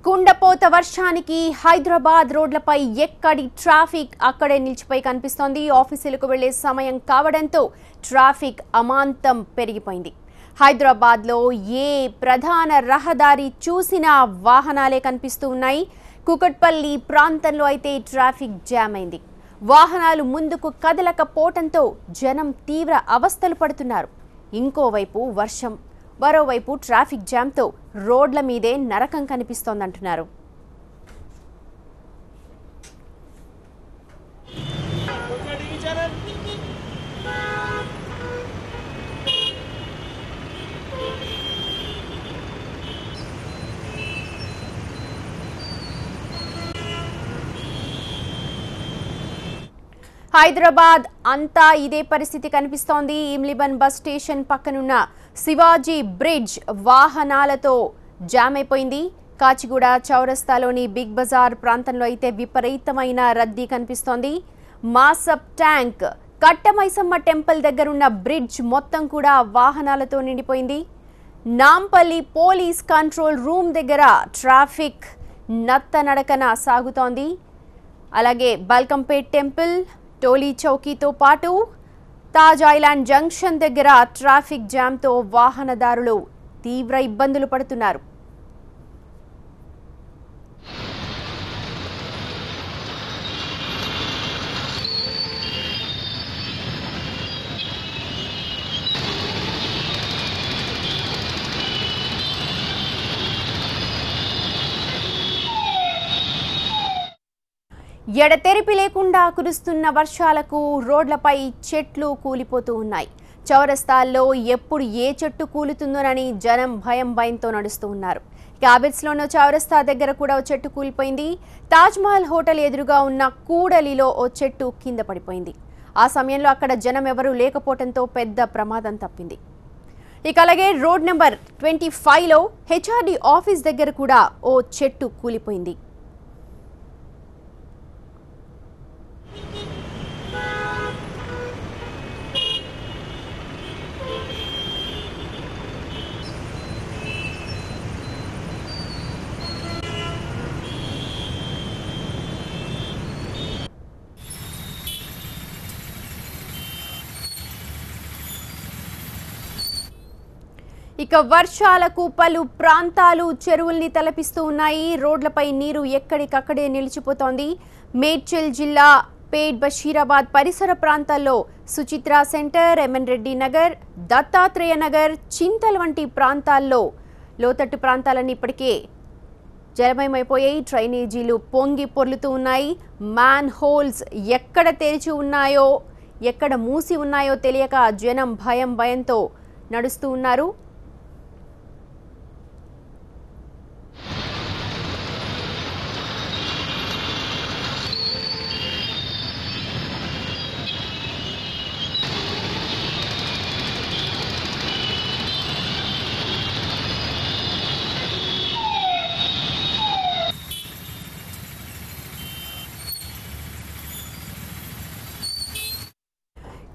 కుండపోత వర్షానికి హైదరాబాద్ రోడ్లపై ఎక్కడి ట్రాఫిక్ అక్కడే నిలిచిపోయి కనిపిస్తోంది. ఆఫీసులకు వెళ్లే సమయం కావడంతో ట్రాఫిక్ అమాంతం పెరిగిపోయింది. హైదరాబాద్లో ఏ ప్రధాన రహదారి చూసినా వాహనాలే కనిపిస్తూ ఉన్నాయి. కుకట్పల్లి ప్రాంతంలో అయితే ట్రాఫిక్ జామ్ అయింది. వాహనాలు ముందుకు కదలకపోవడంతో జనం తీవ్ర అవస్థలు పడుతున్నారు. ఇంకోవైపు వర్షం, మరోవైపు ట్రాఫిక్ జామ్తో రోడ్ల మీదే నరకం కనిపిస్తోందంటున్నారు. హైదరాబాద్ అంతా ఇదే పరిస్థితి కనిపిస్తోంది. ఇమ్లిబన్ బస్ స్టేషన్ పక్కనున్న శివాజీ బ్రిడ్జ్ వాహనాలతో జామ్ అయిపోయింది. కాచిగూడ చౌరస్తాలోని బిగ్ బజార్ ప్రాంతంలో అయితే విపరీతమైన రద్దీ కనిపిస్తోంది. మాసప్ ట్యాంక్, కట్టమైసమ్మ టెంపుల్ దగ్గరున్న బ్రిడ్జ్ మొత్తం కూడా వాహనాలతో నిండిపోయింది. నాంపల్లి పోలీస్ కంట్రోల్ రూమ్ దగ్గర ట్రాఫిక్ నత్తనడకన సాగుతోంది. అలాగే బల్కంపేట్ టెంపుల్, టోలీ చౌకీతో పాటు తాజ్ ఐలాండ్ జంక్షన్ దగ్గర ట్రాఫిక్ జామ్తో వాహనదారులు తీవ్ర ఇబ్బందులు పడుతున్నారు. ఎడతెరిపి లేకుండా కురుస్తున్న వర్షాలకు రోడ్లపై చెట్లు కూలిపోతూ ఉన్నాయి. చౌరస్తాల్లో ఎప్పుడు ఏ చెట్టు కూలుతుందోనని జనం భయంతో నడుస్తూ ఉన్నారు. క్యాబిట్స్లోనూ చౌరస్తా దగ్గర కూడా ఓ చెట్టు కూలిపోయింది. తాజ్మహల్ హోటల్ ఎదురుగా ఉన్న కూడలిలో ఓ చెట్టు కింద పడిపోయింది. ఆ సమయంలో అక్కడ జనం ఎవరూ లేకపోవడంతో పెద్ద ప్రమాదం తప్పింది. ఇక అలాగే రోడ్ నెంబర్ 25లో హెచ్ఆర్డీ ఆఫీస్ దగ్గర కూడా ఓ చెట్టు కూలిపోయింది. ఇక వర్షాలకు పలు ప్రాంతాలు చెరువుల్ని తలపిస్తూ ఉన్నాయి. రోడ్లపై నీరు ఎక్కడికక్కడే నిలిచిపోతోంది. మేడ్చల్ జిల్లా పేట్ బషీరాబాద్ పరిసర ప్రాంతాల్లో సుచిత్ర సెంటర్, ఎంఎన్ రెడ్డి నగర్, దత్తాత్రేయ నగర్, చింతల్ వంటి ప్రాంతాల్లో లోతట్టు ప్రాంతాలన్నీ ఇప్పటికే జలమయమైపోయాయి. డ్రైనేజీలు పొంగి పొర్లుతూ ఉన్నాయి. మ్యాన్ హోల్స్ ఎక్కడ తెరిచి ఉన్నాయో, ఎక్కడ మూసి ఉన్నాయో తెలియక జనం భయంతో నడుస్తూ ఉన్నారు.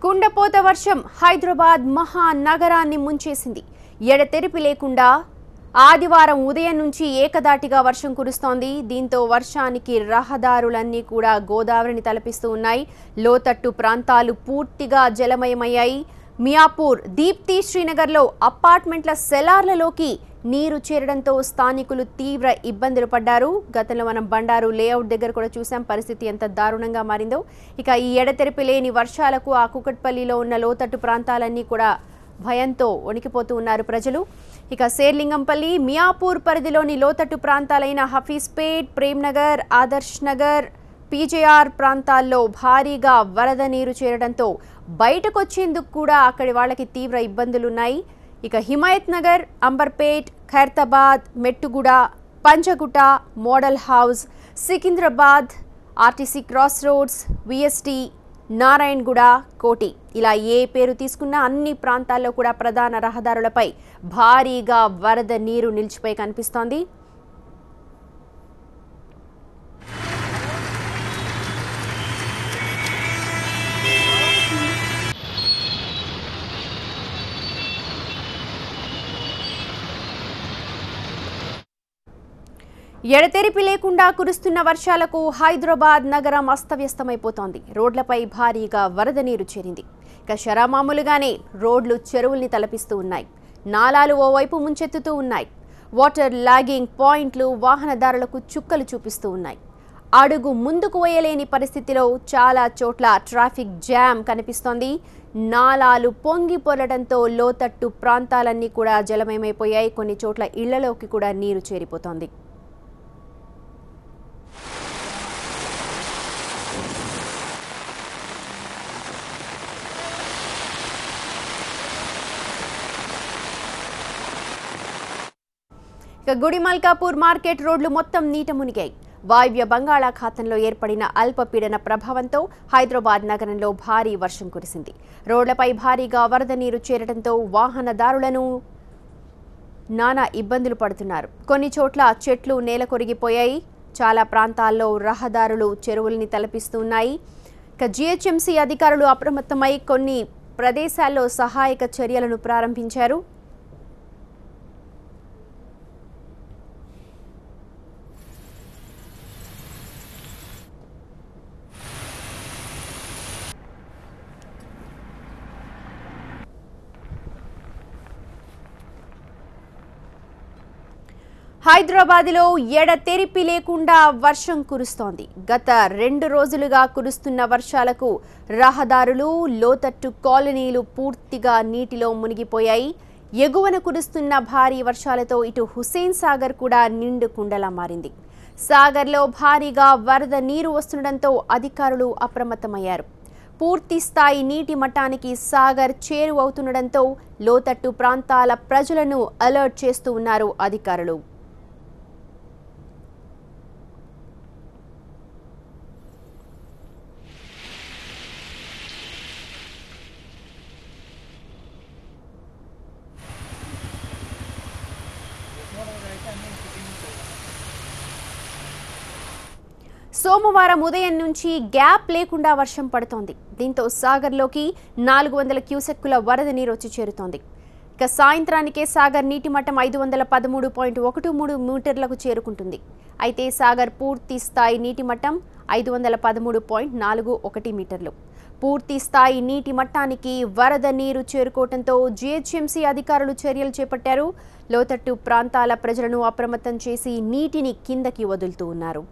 కుండపోత వర్షం హైదరాబాద్ మహానగరాన్ని ముంచేసింది. ఎడతెరిపి లేకుండా ఆదివారం ఉదయం నుంచి ఏకదాటిగా వర్షం కురుస్తోంది. దీంతో వర్షానికి రహదారులన్నీ కూడా గోదావరిని తలపిస్తూ ఉన్నాయి. లోతట్టు ప్రాంతాలు పూర్తిగా జలమయమయ్యాయి. మియాపూర్, దీప్తి శ్రీనగర్లో అపార్ట్మెంట్ల సెలార్లలోకి నీరు చేరడంతో స్థానికులు తీవ్ర ఇబ్బందులు పడ్డారు. గతంలో మనం బండారు లేఅవుట్ దగ్గర కూడా చూసాం పరిస్థితి ఎంత దారుణంగా మారిందో. ఇక ఈ ఎడతెరిపి లేని వర్షాలకు ఆ కుకట్పల్లిలో ఉన్న లోతట్టు ప్రాంతాలన్నీ కూడా భయంతో వణికిపోతూ ఉన్నారు ప్రజలు. ఇక శేర్లింగంపల్లి, మియాపూర్ పరిధిలోని లోతట్టు ప్రాంతాలైన హఫీజ్పేట్, ప్రేమ్నగర్, ఆదర్శ్ నగర్, పీజేఆర్ ప్రాంతాల్లో భారీగా వరద నీరు చేరడంతో బయటకొచ్చేందుకు కూడా అక్కడి వాళ్ళకి తీవ్ర ఇబ్బందులున్నాయి. ఇక Himayatnagar, Amberpet, Khairatabad, Mettuguda, Panjagutta, model house, Secunderabad, RTC cross roads, VST, Narayanguda, Koti ఇలా ఏ పేరు తీసుకున్నా అన్ని ప్రాంతాల్లో కూడా ప్రధాన రహదారులపై భారీగా వరద నీరు నిలిచిపోయి కనిపిస్తోంది. ఎడతెరిపి లేకుండా కురుస్తున్న వర్షాలకు హైదరాబాద్ నగరం అస్తవ్యస్తమైపోతోంది. రోడ్లపై భారీగా వరద నీరు చేరింది. ఇక శరామామూలుగానే రోడ్లు చెరువుల్ని తలపిస్తూ ఉన్నాయి. నాలాలు ఓవైపు ముంచెత్తుతూ ఉన్నాయి. వాటర్ లాగింగ్ పాయింట్లు వాహనదారులకు చుక్కలు చూపిస్తూ ఉన్నాయి. అడుగు ముందుకు వేయలేని పరిస్థితిలో చాలా చోట్ల ట్రాఫిక్ జామ్ కనిపిస్తోంది. నాలాలు పొంగి పొరలడంతో లోతట్టు ప్రాంతాలన్నీ కూడా జలమయమైపోయాయి. కొన్ని చోట్ల ఇళ్లలోకి కూడా నీరు చేరిపోతోంది. గుడిమల్కాపూర్ మార్కెట్ రోడ్లు మొత్తం నీట మునిగాయి. వాయువ్య బంగాళాఖాతంలో ఏర్పడిన అల్పపీడన ప్రభావంతో హైదరాబాద్ నగరంలో భారీ వర్షం కురిసింది. రోడ్లపై భారీగా వరద నీరు చేరడంతో వాహనదారులను నానా ఇబ్బందులు పడుతున్నారు. కొన్ని చోట్ల చెట్లు నేల కొరిగిపోయాయి. చాలా ప్రాంతాల్లో రహదారులు చెరువుల్ని తలపిస్తున్నాయి. ఇక జీహెచ్ఎంసీ అధికారులు అప్రమత్తమై కొన్ని ప్రదేశాల్లో సహాయక చర్యలను ప్రారంభించారు. హైదరాబాద్లో ఎడతెరిపి లేకుండా వర్షం కురుస్తోంది. గత 2 రోజులుగా కురుస్తున్న వర్షాలకు రహదారులు, లోతట్టు కాలనీలు పూర్తిగా నీటిలో మునిగిపోయాయి. ఎగువన కురుస్తున్న భారీ వర్షాలతో ఇటు హుస్సేన్ సాగర్ కూడా నిండు కుండలా మారింది. సాగర్లో భారీగా వరద నీరు వస్తుండటంతో అధికారులు అప్రమత్తమయ్యారు. పూర్తి స్థాయి నీటి మట్టానికి సాగర్ చేరువవుతుండటంతో లోతట్టు ప్రాంతాల ప్రజలను అలర్ట్ చేస్తూ ఉన్నారు అధికారులు. సోమవారం ఉదయం నుంచి గ్యాప్ లేకుండా వర్షం పడుతోంది. దీంతో సాగర్లోకి 400 క్యూసెక్కుల వరద నీరు వచ్చి చేరుతోంది. ఇక సాయంత్రానికే సాగర్ నీటి మట్టం 513.13 మీటర్లకు చేరుకుంటుంది. అయితే సాగర్ పూర్తి స్థాయి నీటి మట్టం 513.41 మీటర్లు. పూర్తి స్థాయి నీటి మట్టానికి వరద నీరు చేరుకోవడంతో జీహెచ్ఎంసీ అధికారులు చర్యలు చేపట్టారు. లోతట్టు ప్రాంతాల ప్రజలను అప్రమత్తం చేసి నీటిని కిందకి వదులుతూ ఉన్నారు.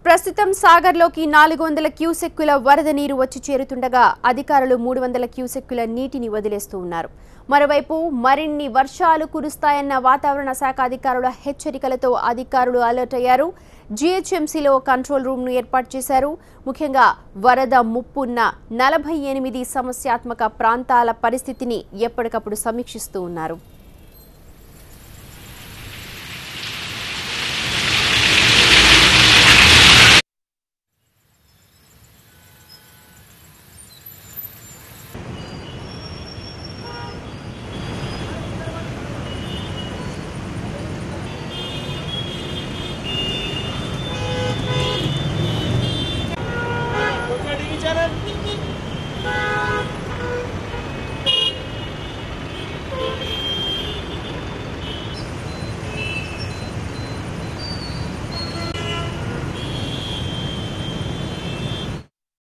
ప్రస్తుతం సాగర్లోకి 400 క్యూసెక్కుల వరద నీరు వచ్చి చేరుతుండగా అధికారులు 300 క్యూసెక్కుల నీటిని వదిలేస్తూ ఉన్నారు. మరోవైపు మరిన్ని వర్షాలు కురుస్తాయన్న వాతావరణ శాఖ అధికారుల హెచ్చరికలతో అధికారులు అలర్ట్ అయ్యారు. జీహెచ్ఎంసీలో కంట్రోల్ రూమ్ను ఏర్పాటు చేశారు. ముఖ్యంగా వరద ముప్పున్న 48 సమస్యాత్మక ప్రాంతాల పరిస్థితిని ఎప్పటికప్పుడు సమీక్షిస్తూ ఉన్నారు. Channel